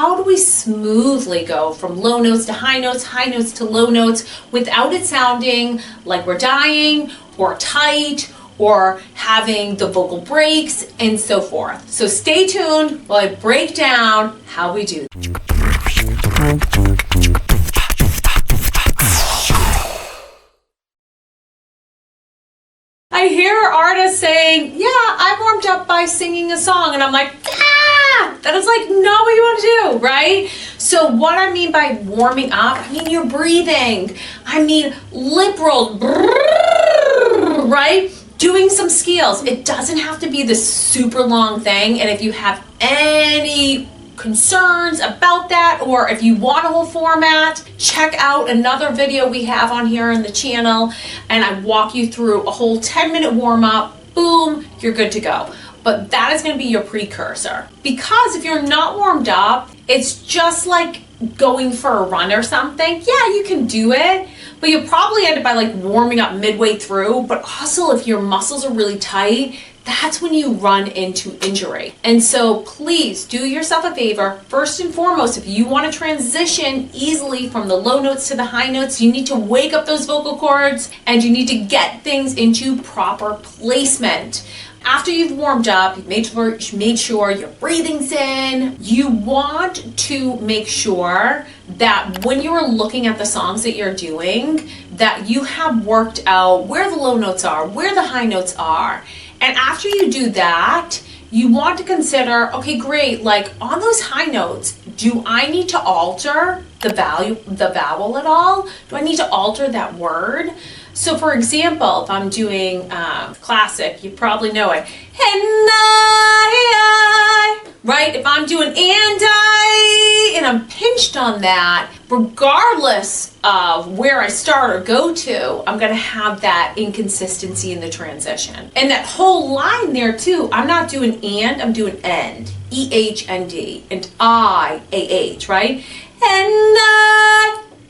how do we smoothly go from low notes to high notes to low notes without it sounding like we're dying or tight or having the vocal breaks and so forth. So stay tuned while I break down how we do. I hear artists saying, yeah, I warmed up by singing a song, and I'm like, that is like not what you want to do, right? So what I mean by warming up, I mean you're breathing, I mean lip roll, right? Doing some scales. It doesn't have to be this super long thing, and if you have any concerns about that, or if you want a whole format, check out another video we have on here in the channel, and I walk you through a whole 10-minute warm-up. Boom, you're good to go. But that is going to be your precursor, because if you're not warmed up, it's just like going for a run or something. Yeah, you can do it, but you'll probably end up by like warming up midway through. But also if your muscles are really tight, that's when you run into injury. And so please do yourself a favor. First and foremost, if you want to transition easily from the low notes to the high notes, you need to wake up those vocal cords and you need to get things into proper placement. After you've warmed up, you've made sure your breathing's in, you want to make sure that when you're looking at the songs that you're doing, that you have worked out where the low notes are, where the high notes are. And after you do that, you want to consider, okay, great, like on those high notes, do I need to alter the vowel at all? Do I need to alter that word? So for example, if I'm doing classic, you probably know it. Right? If I'm doing and I'm pinched on that, regardless of where I start or go to, I'm going to have that inconsistency in the transition. And that whole line there too, I'm not doing and, I'm doing end. E-H-N-D and I-A-H, right? And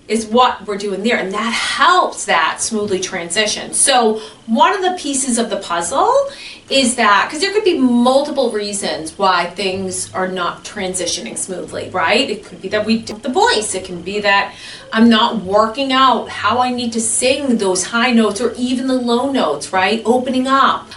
is what we're doing there, and that helps that smoothly transition. So one of the pieces of the puzzle is that, because there could be multiple reasons why things are not transitioning smoothly, right? It could be that we dip the voice. It can be that I'm not working out how I need to sing those high notes or even the low notes, right? Opening up.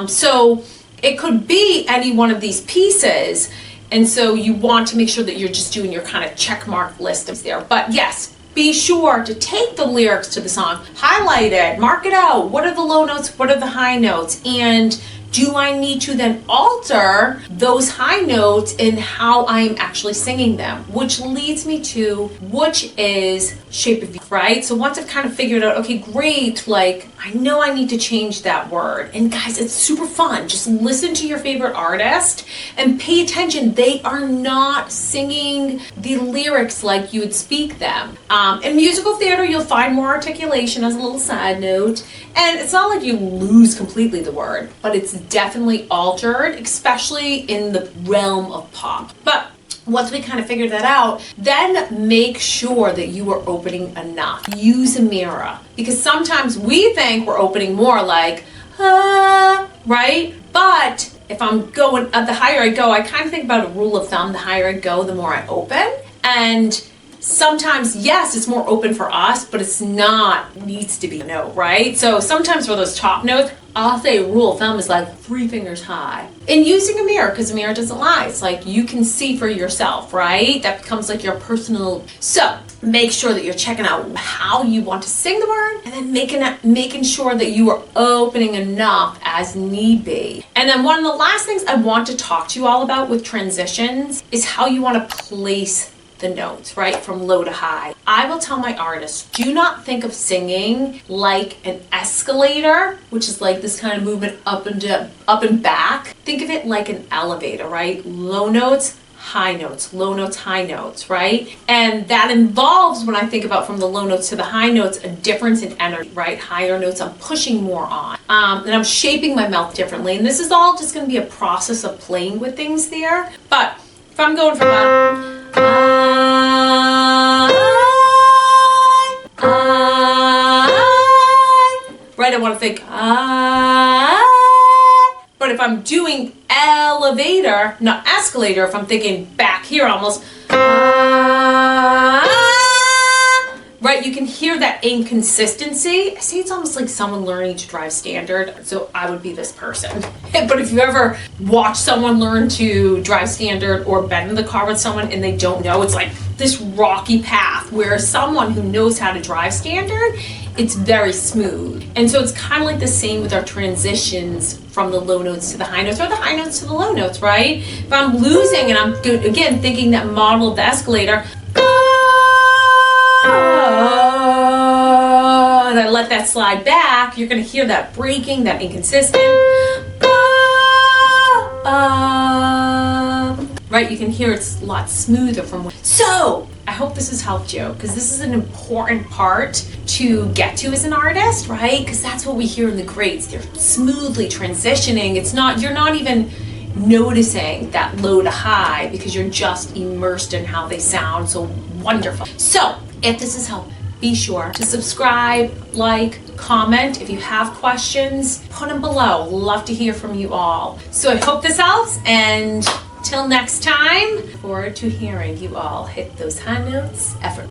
So it could be any one of these pieces, and so you want to make sure that you're just doing your kind of check mark list of there. But yes, be sure to take the lyrics to the song, highlight it, mark it out. What are the low notes? What are the high notes? And do I need to then alter those high notes in how I'm actually singing them? Which leads me to, which is shape of voice, right? So once I've kind of figured out, okay, great, like I know I need to change that word. And guys, it's super fun. Just listen to your favorite artist and pay attention. They are not singing the lyrics like you would speak them. In musical theater, you'll find more articulation as a little side note. And it's not like you lose completely the word, but it's definitely altered, especially in the realm of pop. But once we kind of figured that out, then make sure that you are opening enough. Use a mirror, because sometimes we think we're opening more like, right? But if I'm going, the higher I go, I kind of think about a rule of thumb, the higher I go, the more I open. And sometimes, yes, it's more open for us, but it's not, needs to be a note, right? So sometimes for those top notes, I'll say rule of thumb is like 3 fingers high. And using a mirror, because a mirror doesn't lie. It's like you can see for yourself, right? That becomes like your personal. So make sure that you're checking out how you want to sing the word, and then making sure that you are opening enough as need be. And then one of the last things I want to talk to you all about with transitions is how you want to place the notes, right, from low to high. I will tell my artists, do not think of singing like an escalator, which is like this kind of movement up and back. Think of it like an elevator, right? Low notes, high notes, low notes, high notes, right? And that involves, when I think about from the low notes to the high notes, a difference in energy, right? Higher notes I'm pushing more on, and I'm shaping my mouth differently. And this is all just going to be a process of playing with things there. But if I'm going from right, I want to think but if I'm doing elevator, not escalator, if I'm thinking back here almost, Right, you can hear that inconsistency. I say it's almost like someone learning to drive standard, so I would be this person. But if you ever watch someone learn to drive standard or been in the car with someone and they don't know, it's like this rocky path, where someone who knows how to drive standard, it's very smooth. And so it's kind of like the same with our transitions from the low notes to the high notes, or the high notes to the low notes, right? If I'm losing and I'm good, again, thinking that model of the escalator, and I let that slide back, you're going to hear that breaking, that inconsistent. Right, you can hear it's a lot smoother from. So I hope this has helped you, because this is an important part to get to as an artist, right? Because that's what we hear in the greats. They're smoothly transitioning. It's not, you're not even noticing that low to high, because you're just immersed in how they sound so wonderful. So if this has helped, be sure to subscribe, like, comment. If you have questions, put them below. Love to hear from you all. So I hope this helps, and till next time, forward to hearing you all hit those high notes effortlessly.